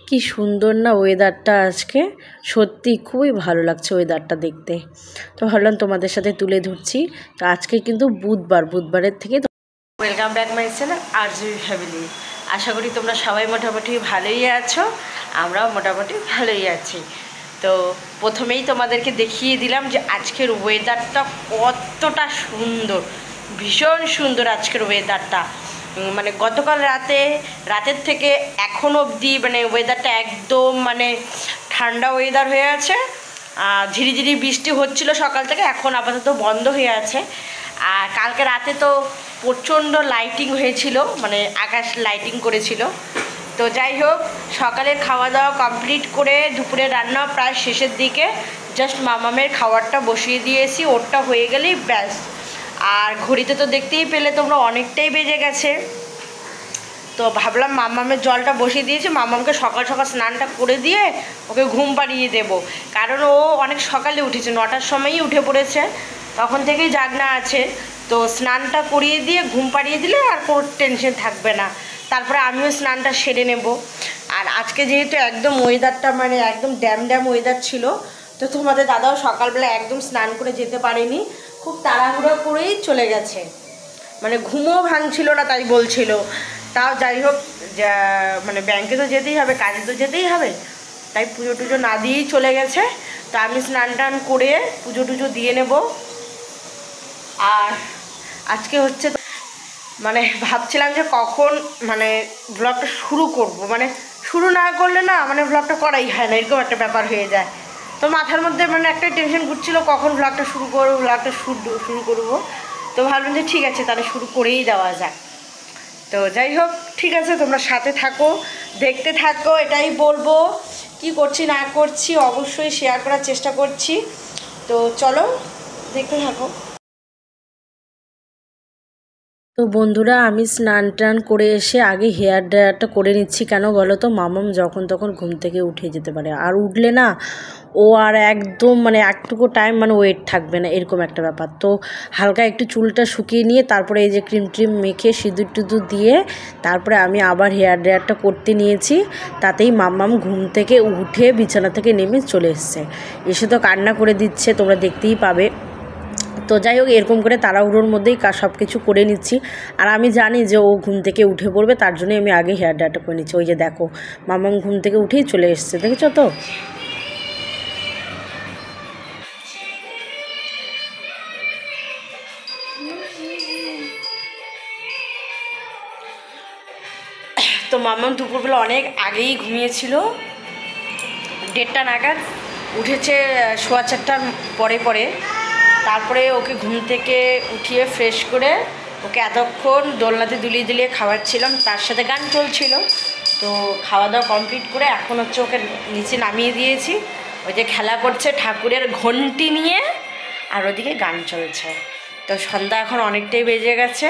কি সুন্দর না ওয়েদারটা আজকে, সত্যি খুবই ভালো লাগছে ওয়েদারটা দেখতে। তো ভাবলাম তোমাদের সাথে তুলে ধরছি। তো আজকে কিন্তু বুধবারের থেকে ওয়েলকাম ব্যাক মাই চ্যানেল আরজুই ফ্যামিলি। আশা করি তোমরা সবাই মোটামুটি ভালোই আছো, আমরাও মোটামুটি ভালোই আছি। তো প্রথমেই তোমাদেরকে দেখিয়ে দিলাম যে আজকের ওয়েদারটা কতটা সুন্দর, ভীষণ সুন্দর আজকের ওয়েদারটা। মানে গতকাল রাতের থেকে এখন অবধি মানে ওয়েদারটা একদম মানে ঠান্ডা ওয়েদার হয়ে আছে। ঝিরিঝিরি বৃষ্টি হচ্ছিল সকাল থেকে, এখন আপাতত বন্ধ হয়ে আছে। আর কালকে রাতে তো প্রচণ্ড লাইটিং হয়েছিল, মানে আকাশ লাইটিং করেছিল। তো যাই হোক, সকালের খাওয়া দাওয়া কমপ্লিট করে দুপুরে রান্না প্রায় শেষের দিকে, জাস্ট মামামের খাবারটা বসিয়ে দিয়েছি, ওরটা হয়ে গেলেই ব্যাস। আর ঘড়িতে তো দেখতেই পেলে তোমরা অনেকটাই বেজে গেছে। তো ভাবলাম মামামের জলটা বসিয়ে দিয়েছি, মামামকে সকাল সকাল স্নানটা করে দিয়ে ওকে ঘুম পাড়িয়ে দেব। কারণ ও অনেক সকালে উঠেছে, 9টার সময়ই উঠে পড়েছে, তখন থেকেই জাগনা আছে। তো স্নানটা করিয়ে দিয়ে ঘুম পাড়িয়ে দিলে আর কোনো টেনশন থাকবে না। তারপরে আমিও স্নানটা সেরে নেব। আর আজকে যেহেতু একদম ওয়েদারটা মানে একদম ড্যাম ওয়েদার ছিল, তো তোমাদের দাদাও সকালবেলা একদম স্নান করে যেতে পারেনি, খুব তাড়াহুড়ো করেই চলে গেছে। মানে ঘুমও ভাঙছিল না তাই বলছিল। তাও যাই হোক, মানে ব্যাংকে তো যেতেই হবে, কাজে তো যেতেই হবে, তাই পুজো টুজো না দিয়েই চলে গেছে। তো আমি স্নান টান করে পুজো টুজো দিয়ে নেব। আর আজকে হচ্ছে মানে ভাবছিলাম যে কখন মানে ব্লগটা শুরু করব, মানে শুরু না করলে না মানে ব্লগটা করাই হয় না, এরকম একটা ব্যাপার হয়ে যায়। তো মাথার মধ্যে মানে একটা টেনশন ঘুরছিল কখন ব্লগটা শুরু করবো, ব্লগটা শুরু করবো। তো ভাবলাম যে ঠিক আছে, তাহলে শুরু করেই দেওয়া যাক। তো যাই হোক, ঠিক আছে, তোমরা সাথে থাকো, দেখতে থাকো। এটাই বলবো, কি করছি না করছি অবশ্যই শেয়ার করার চেষ্টা করছি। তো চলো দেখতে থাকো। তো বন্ধুরা, আমি স্নান টান করে এসে আগে হেয়ার ড্রায়ারটা করে নিচ্ছি। কেন বলো তো, মামাম যখন তখন ঘুম থেকে উঠে যেতে পারে, আর উঠলে না ও আর একদম মানে একটুকু টাইম মানে ওয়েট থাকবে না, এরকম একটা ব্যাপার। তো হালকা একটু চুলটা শুকিয়ে নিয়ে তারপরে এই যে ক্রিম ট্রিম মেখে সিঁদুর টিঁদুর দিয়ে তারপরে আমি আবার হেয়ার ড্রায়ারটা করতে নিয়েছি। তাতেই মামাম ঘুম থেকে উঠে বিছানা থেকে নেমে চলে এসছে, এসে তো কান্না করে দিচ্ছে, তোমরা দেখতেই পাবে। তো যাই হোক, এরকম করে তাড়াহুড়োর মধ্যেই সব কিছু করে নিচ্ছি। আর আমি জানি যে ও ঘুম থেকে উঠে পড়বে, তার জন্যই আমি আগে হেয়ার ড্রায়ারটা করে নিচ্ছি। ওই যে দেখো, মামাম ঘুম থেকে উঠেই চলে এসছে, দেখেছো তো। তো মামাম দুপুরবেলা অনেক আগেই ঘুমিয়েছিল, 1:30 নাগাদ উঠেছে, 4:15 পরে। তারপরে ওকে ঘুম থেকে উঠিয়ে ফ্রেশ করে ওকে এতক্ষণ দোলনাতে দুলিয়ে খাওয়াচ্ছিলাম, তার সাথে গান চলছিল। তো খাওয়া দাওয়া কমপ্লিট করে এখন হচ্ছে ওকে নিচে নামিয়ে দিয়েছি। ওই যে খেলা করছে ঠাকুরের ঘন্টি নিয়ে, আর ওদিকে গান চলছে। তো সন্ধ্যা এখন অনেকটাই বেজে গেছে,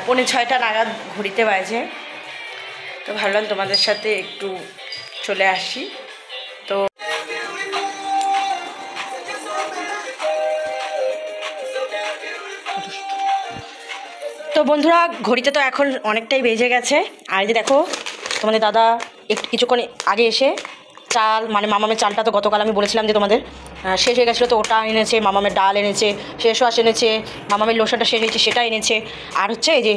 5:45 নাগাদ ঘড়িতে বাজে। তো ভাবলাম তোমাদের সাথে একটু চলে আসি। তো বন্ধুরা, ঘড়িতে তো এখন অনেকটাই বেজে গেছে। আর এই যে দেখো, তোমাদের দাদা কিছুক্ষণ আগে এসে চাল, মানে মামামের চালটা তো গতকাল আমি বলেছিলাম যে তোমাদের শেষ হয়ে গেছিলো, তো ওটা এনেছে। মামামের ডাল এনেছে, শেষ ওয়াশ এনেছে, মামামের লোশনটা শেষ হয়েছে সেটা এনেছে। আর হচ্ছে এই যে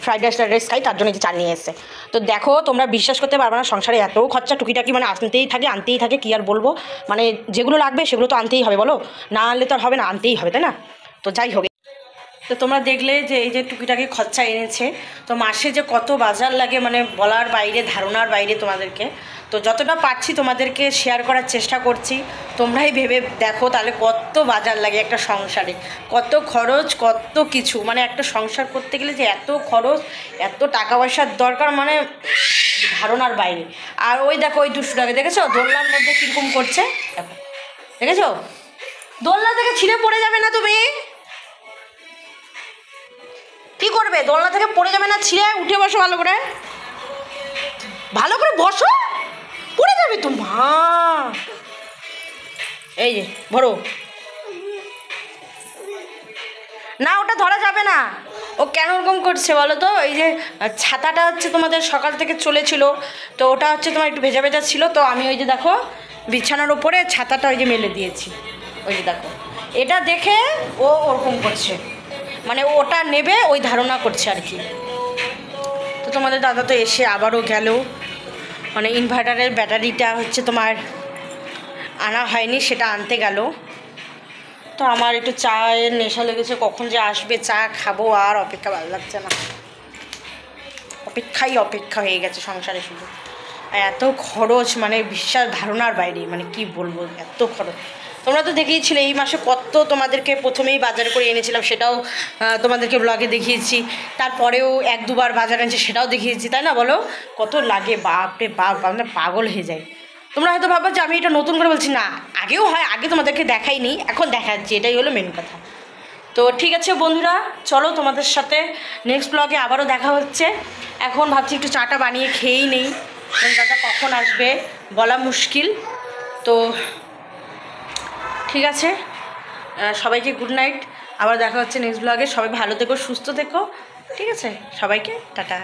ফ্রাইড রাইস খাই, তার জন্য এই যে চাল নিয়ে এসছে। তো দেখো, তোমরা বিশ্বাস করতে পারবে না, সংসারে এত খরচা টুকিটাকি মানে আনতেই থাকে, কী আর বলবো। মানে যেগুলো লাগবে সেগুলো তো আনতেই হবে, বলো, না আনলে তো আর হবে না, আনতেই হবে, তাই না। তো যাই হোক, তো তোমরা দেখলে যে এই যে টুকিটাকি খরচা এনেছে। তো মাসে যে কত বাজার লাগে মানে বলার বাইরে, ধারণার বাইরে তোমাদেরকে। তো যতটা পারছি তোমাদেরকে শেয়ার করার চেষ্টা করছি। তোমরাই ভেবে দেখো তাহলে কত বাজার লাগে একটা সংসারে, কত খরচ, কত কিছু। মানে একটা সংসার করতে গেলে যে এত খরচ, এত টাকা পয়সার দরকার, মানে ধারণার বাইরে। আর ওই দেখো, ওই দুষ্টুটাকে দেখেছো দোলনার মধ্যে কীরকম করছে, দেখেছো? দোলনা থেকে ছিঁড়ে পড়ে যাবে না তুমি? কি করবে, দোলনা থেকে পড়ে যাবে না, ছিঁড়ে উঠে বসো, ভালো করে বসো, পড়ে যাবে তো মা। এই যে ধরো না, ওটা ধরা যাবে না, ও কেন ওরকম করছে বলো তো? এই যে ছাতাটা হচ্ছে তোমাদের সকাল থেকে চলেছিল, তো ওটা হচ্ছে তোমার একটু ভেজা ভেজা ছিল, তো আমি ওই যে দেখো বিছানার ওপরে ছাতাটা ওই যে মেলে দিয়েছি, ওই যে দেখো এটা দেখে ও ওরকম করছে, মানে ওটা নেবে ওই ধারণা করছে আর কি। তো তোমাদের দাদা তো এসে আবারও গেল, মানে ইনভার্টারের ব্যাটারিটা হচ্ছে তোমার আনা হয়নি, সেটা আনতে গেল। তো আমার একটু চায়ের নেশা লেগেছে, কখন যে আসবে চা খাবো, আর অপেক্ষা ভালো লাগছে না, অপেক্ষা হয়ে গেছে সংসারে শুধু। আর এত খরচ, মানে বিশ্বাস ধারণার বাইরে, মানে কি বলবো, এত খরচ। তোমরা তো দেখেইছিলে এই মাসে কত তোমাদেরকে প্রথমেই বাজার করে এনেছিলাম, সেটাও তোমাদেরকে ব্লগে দেখিয়েছি, তারপরেও 1-2 বার বাজার এনেছি, সেটাও দেখিয়েছি, তাই না বলো? কত লাগে, বাপরে বাপ, আমরা পাগল হয়ে যাই। তোমরা হয়তো ভাবো যে আমি এটা নতুন করে বলছি, না আগেও হয়, আগে তোমাদেরকে দেখাইনি, এখন দেখাচ্ছি, এটাই হলো মেন কথা। তো ঠিক আছে বন্ধুরা, চলো তোমাদের সাথে নেক্সট ব্লগে আবারও দেখা হচ্ছে। এখন ভাবছি একটু চাটা বানিয়ে খেয়েই নেই, কারণ দাদা কখন আসবে বলা মুশকিল। তো ঠিক আছে, সবাইকে গুড নাইট, আবার দেখা হচ্ছে নেক্সট ব্লগে। সবাই ভালো থেকো, সুস্থ থেকো, ঠিক আছে? সবাইকে টাটা।